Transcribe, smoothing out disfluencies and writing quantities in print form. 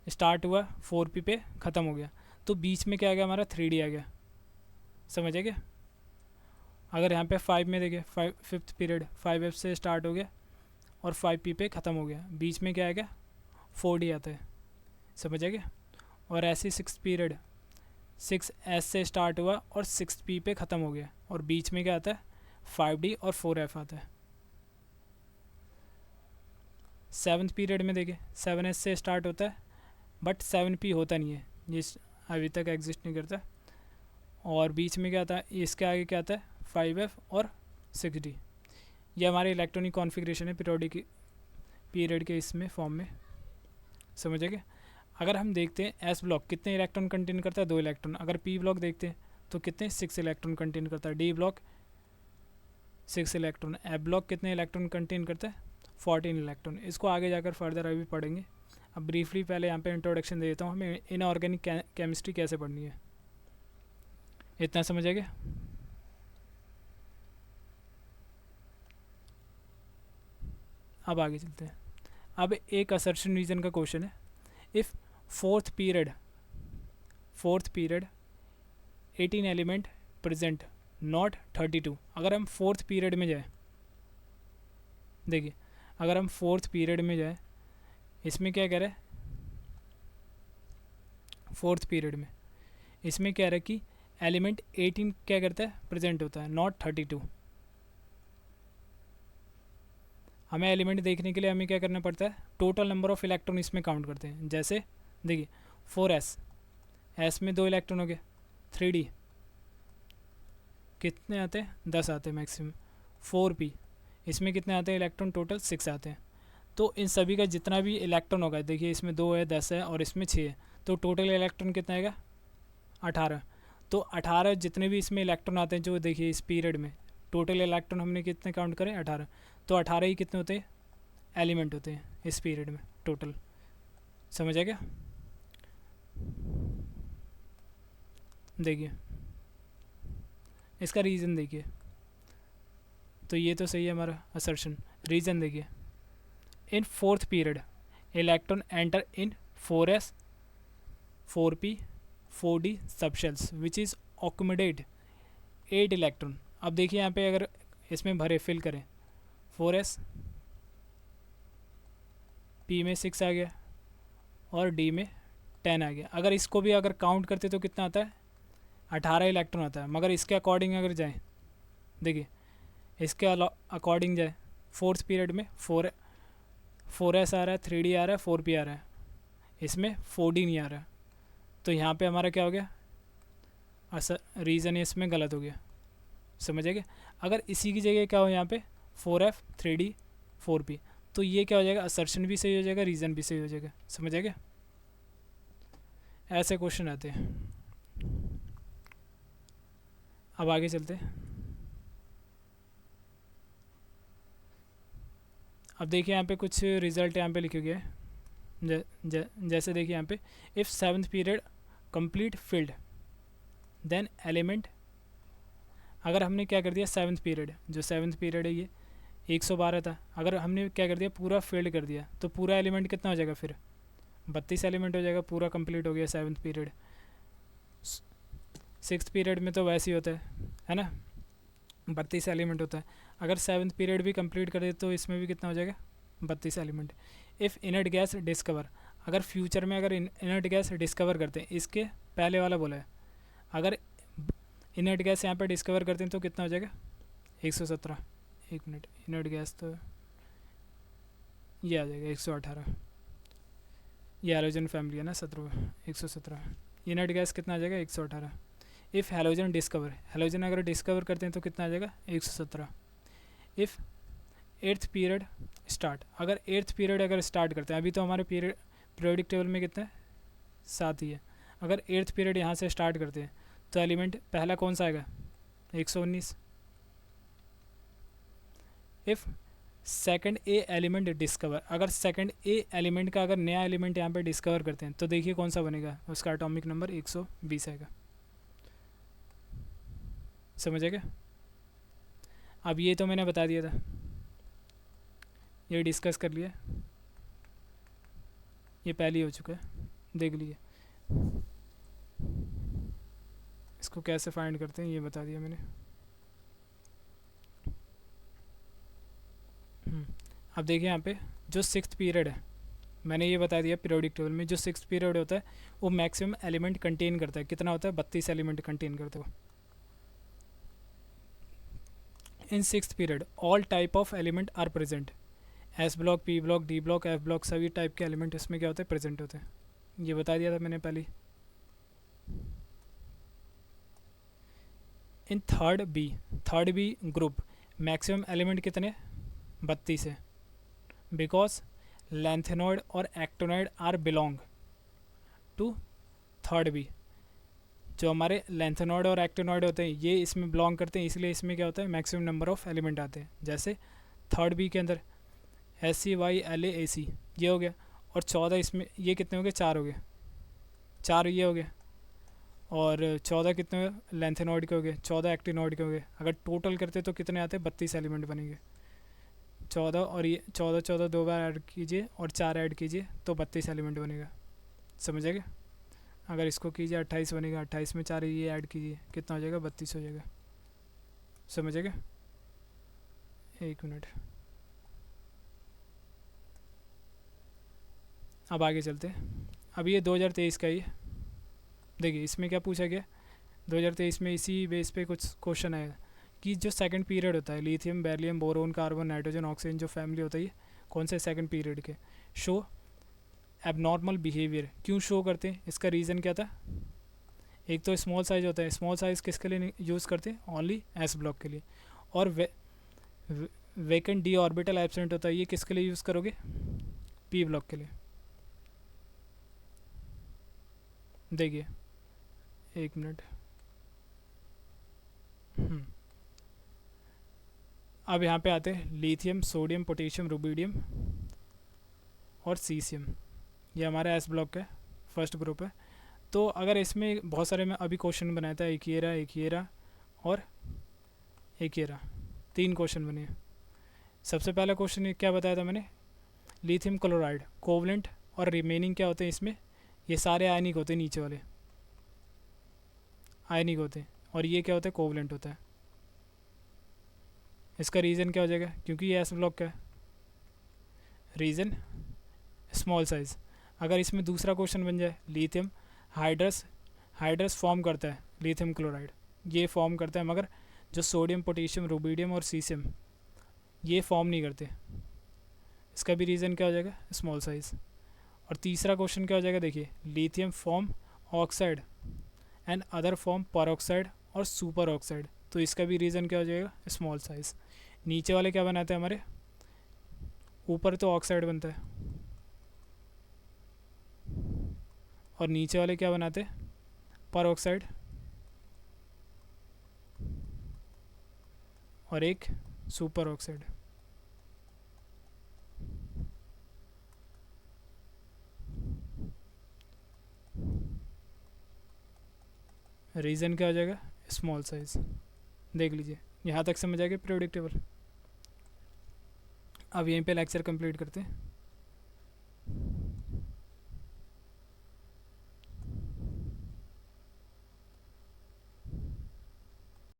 Start हुआ 4p पे ख़त्म हो गया, तो बीच में क्या आ गया हमारा 3d आ गया, समझ है क्या। अगर यहाँ पे 5 में देखें, 5th पीरियड 5f से स्टार्ट हो गया और 5p पे ख़त्म हो गया, बीच में क्या आ गया 4d आता है, समझ है क्या। और ऐसे 6th पीरियड 6s से स्टार्ट हुआ और 6p पे ख़त्म हो गया और बीच में क्या आता है 5d और 4f आता है। 7th पीरियड में देखें 7s से स्टार्ट होता है बट 7p होता नहीं है, ये अभी तक एग्जिस्ट नहीं करता, और बीच में क्या आता है, इसके आगे क्या आता है 5f और 6d। ये हमारे इलेक्ट्रॉनिक कॉन्फ़िगरेशन है पीरियोडिक पीरियड के इसमें फॉर्म में, समझे क्या। अगर हम देखते हैं एस ब्लॉक कितने इलेक्ट्रॉन कंटेन करता है 2 इलेक्ट्रॉन, अगर पी ब्लॉक देखते हैं तो कितने 6 इलेक्ट्रॉन कंटेन करता है, D block 6 electron, F block कितने इलेक्ट्रॉन कंटेन करता है 14 इलेक्ट्रॉन। इसको आगे जाकर फर्दर अभी पढ़ेंगे, अब ब्रीफली पहले यहाँ पे इंट्रोडक्शन दे देता हूँ हमें इनऑर्गेनिक केमिस्ट्री कैसे पढ़नी है, इतना समझेगा। अब आगे चलते हैं। अब एक असर्शन रीजन का क्वेश्चन है, if fourth period 18 element present not 32। अगर हम फोर्थ पीरियड में जाए, देखिए अगर हम फोर्थ पीरियड में जाए, इसमें क्या कह रहा है फोर्थ पीरियड में, इसमें क्या रहा है कि एलिमेंट 18 क्या करता है प्रेजेंट होता है, नॉट 32। हमें एलिमेंट देखने के लिए हमें क्या करना पड़ता है, टोटल नंबर ऑफ इलेक्ट्रॉन इसमें काउंट करते हैं। जैसे देखिए 4s, एस में 2 इलेक्ट्रॉन हो गए, 3d कितने आते हैं 10 आते हैं मैक्सिमम, 4p इसमें कितने आते हैं इलेक्ट्रॉन टोटल 6 आते हैं। तो इन सभी का जितना भी इलेक्ट्रॉन होगा, देखिए इसमें 2 है 10 है और इसमें 6 है, तो टोटल इलेक्ट्रॉन कितना आएगा 18। तो 18 जितने भी इसमें इलेक्ट्रॉन आते हैं, जो देखिए इस पीरियड में टोटल इलेक्ट्रॉन हमने कितने काउंट करें 18, तो 18 ही कितने होते हैं एलिमेंट होते हैं इस पीरियड में टोटल, समझ आ गया। देखिए इसका रीज़न देखिए, तो ये तो सही है हमारा असर्शन, रीज़न देखिए in fourth period electron enter in 4s 4p 4d subshells which is accumulate 8 electron. अब देखिए यहाँ पे अगर इसमें भरे फिल करें 4s, p में 6 आ गया और d में 10 आ गया। अगर इसको भी अगर काउंट करते तो कितना आता है 18 इलेक्ट्रॉन आता है। मगर इसके अकॉर्डिंग अगर जाएँ, देखिए इसके अकॉर्डिंग जाए फोर्थ पीरियड में 4s आ रहा है, 3d आ रहा है, 4p आ रहा है, इसमें 4d नहीं आ रहा है, तो यहाँ पे हमारा क्या हो गया रीज़न इसमें गलत हो गया, समझेगा। अगर इसी की जगह क्या हो यहाँ पे 4f 3d 4p, तो ये क्या हो जाएगा असर्शन भी सही हो जाएगा, रीज़न भी सही हो जाएगा, समझेगा। ऐसे क्वेश्चन आते हैं। अब आगे चलते हैं। अब देखिए यहाँ पे कुछ रिज़ल्ट यहाँ पे लिखे गए हैं, जैसे देखिए यहाँ पे if 7th period complete filled then element, अगर हमने क्या कर दिया 7th पीरियड, जो 7th पीरियड है ये 112 था, अगर हमने क्या कर दिया पूरा फिल्ड कर दिया, तो पूरा एलिमेंट कितना हो जाएगा फिर 32 एलिमेंट हो जाएगा, पूरा कंप्लीट हो गया 7th पीरियड। 6th पीरियड में तो वैसे ही होता है ना 32 एलिमेंट होता है। अगर 7th पीरियड भी कंप्लीट कर दे तो इसमें भी कितना हो जाएगा 32 element. If inert gas discover, अगर फ्यूचर में अगर इनर्ट गैस डिस्कवर करते हैं, इसके पहले वाला बोला है, अगर इनर्ट गैस यहाँ पर डिस्कवर करते हैं तो कितना हो जाएगा 117, एक मिनट, इनर्ट गैस तो ये आ जाएगा 118, ये हैलोजन फैमिली है ना 17 117, इनर्ट गैस कितना आ जाएगा 118। इफ़ हैलोजन डिस्कवर, हैलोजन अगर डिस्कवर करते हैं तो कितना आ जाएगा 117। इफ़ 8th पीरियड स्टार्ट, अगर 8th पीरियड अगर स्टार्ट करते हैं, अभी तो हमारे पीरियोडिक टेबल में कितना है 7 ही है, अगर 8th पीरियड यहाँ से स्टार्ट करते हैं तो एलिमेंट पहला कौन सा आएगा 119। If second A element discover, अगर सेकंड ए एलिमेंट का अगर नया एलिमेंट यहाँ पे डिस्कवर करते हैं तो देखिए कौन सा बनेगा, उसका एटॉमिक नंबर 120 आएगा, समझेगा। अब ये तो मैंने बता दिया था, ये डिस्कस कर लिया, ये पहले ही हो चुका है। देख लीजिए इसको कैसे फाइंड करते हैं ये बता दिया मैंने। अब देखिए यहाँ पे जो सिक्स्थ पीरियड है मैंने ये बता दिया पीरियोडिक टेबल में जो सिक्स्थ पीरियड होता है वो मैक्सिमम एलिमेंट कंटेन करता है, कितना होता है 32 एलिमेंट कंटेन करता है। In sixth period all type of element are present, S block, P block, D block, F block, सभी टाइप के एलिमेंट इसमें क्या होते हैं प्रेजेंट होते हैं, ये बता दिया था मैंने पहले। In third B group maximum element कितने 32 है, बिकॉज लैंथेनॉइड और actinoid are belong to third B. जो हमारे लैंथेनॉइड और एक्टोनॉइड होते हैं ये इसमें बिलोंग करते हैं, इसलिए इसमें क्या होता है मैक्सिमम नंबर ऑफ एलिमेंट आते हैं। जैसे थर्ड बी के अंदर SCYLAAC ये हो गया, और 14 इसमें ये कितने हो गए 4 हो गए, 4 ये हो गए, और 14 कितने हुए लैंथेनॉइड के हो गए, 14 एक्टिनॉइड के हो गए। अगर टोटल करते तो कितने आते हैं 32 एलिमेंट बनेंगे। 14 और ये 14 दो बार ऐड कीजिए और 4 ऐड कीजिए तो 32 एलिमेंट बनेगा, समझेगा। अगर इसको कीजिए 28 बनेगा, 28 में 4 ये ऐड कीजिए कितना हो जाएगा 32 हो जाएगा, समझेगा। एक मिनट, अब आगे चलते हैं। अब ये 2023 का ही है, देखिए इसमें क्या पूछा गया 2023 में इसी बेस पे कुछ क्वेश्चन आया कि जो सेकंड पीरियड होता है lithium, beryllium, boron, carbon, nitrogen, oxygen जो फैमिली होता है कौन से सेकंड पीरियड के शो एबनॉर्मल बिहेवियर क्यों शो करते हैं, इसका रीज़न क्या था। एक तो स्मॉल साइज होता है, स्मॉल साइज किसके लिए यूज़ करते हैं ओनली एस ब्लॉक के लिए, और वेकेंट डी ऑर्बिटल एब्सेंट होता है ये किसके लिए यूज़ करोगे पी ब्लॉक के लिए। देखिए एक मिनट, अब यहाँ पे आते हैं लिथियम, सोडियम, पोटेशियम, रुबिडियम और सीसियम, ये हमारा एस ब्लॉक का फर्स्ट ग्रुप है। तो अगर इसमें बहुत सारे मैं अभी क्वेश्चन बनाया था, एक ये रहा और एक ये रहा, 3 क्वेश्चन बने। सबसे पहला क्वेश्चन क्या बताया था मैंने, लिथियम क्लोराइड कोवलेंट, और रिमेनिंग क्या होते हैं इसमें ये सारे आयनिक होते हैं, नीचे वाले आयनिक होते हैं, और ये क्या होता है कोवलेंट होता है। इसका रीज़न क्या हो जाएगा, क्योंकि ये एस ब्लॉक का है, रीज़न स्मॉल साइज़। अगर इसमें दूसरा क्वेश्चन बन जाए लिथियम हाइड्रस फॉर्म करता है लिथियम क्लोराइड, ये फॉर्म करता है, मगर जो सोडियम, पोटेशियम, रुबिडियम और सीसियम ये फॉर्म नहीं करते, इसका भी रीज़न क्या हो जाएगा स्मॉल साइज़। और तीसरा क्वेश्चन क्या हो जाएगा, देखिए lithium form oxide and other form peroxide और सुपर ऑक्साइड, तो इसका भी रीज़न क्या हो जाएगा स्मॉल साइज़। नीचे वाले क्या बनाते हैं हमारे, ऊपर तो ऑक्साइड बनता है और नीचे वाले क्या बनाते हैं परऑक्साइड और एक सुपर ऑक्साइड। रीज़न क्या हो जाएगा स्मॉल साइज़। देख लीजिए यहाँ तक समझ आ गया पीरियोडिक टेबल। अब यहीं पे लेक्चर कंप्लीट करते हैं।